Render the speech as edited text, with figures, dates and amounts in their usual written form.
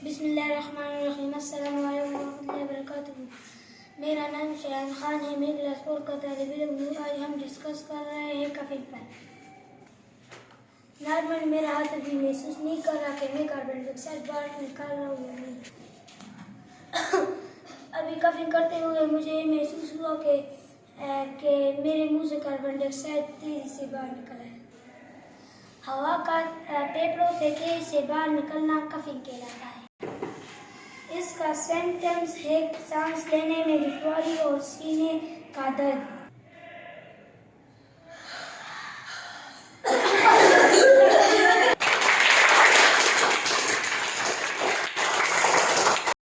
बिस्मिल्लाहिर्रहमानिर्रहीम। अस्सलामु अलैकुम वरहमतुल्लाहि वबरकातुहू। मेरा नाम शयान खान है। मैं क्लास 4 का तालिब इल्म हूँ। आज हम डिस्कस कर रहे हैं कफिन पर। नॉर्मल मेरा हाथ अभी महसूस नहीं कर रहा कि मैं कार्बन डाइऑक्साइड बाहर निकाल रहा हूँ या नहीं। अभी कफिन करते हुए मुझे महसूस हुआ कि मेरे मुंह से कार्बन डाइऑक्साइड तेजी से बाहर निकला है। हवा का फेफड़ों से तेजी से बाहर निकलना कफिन कहलाता है। इसका सिम्टम्स है सांस लेने में दुश्वारी और सीने का दर्द।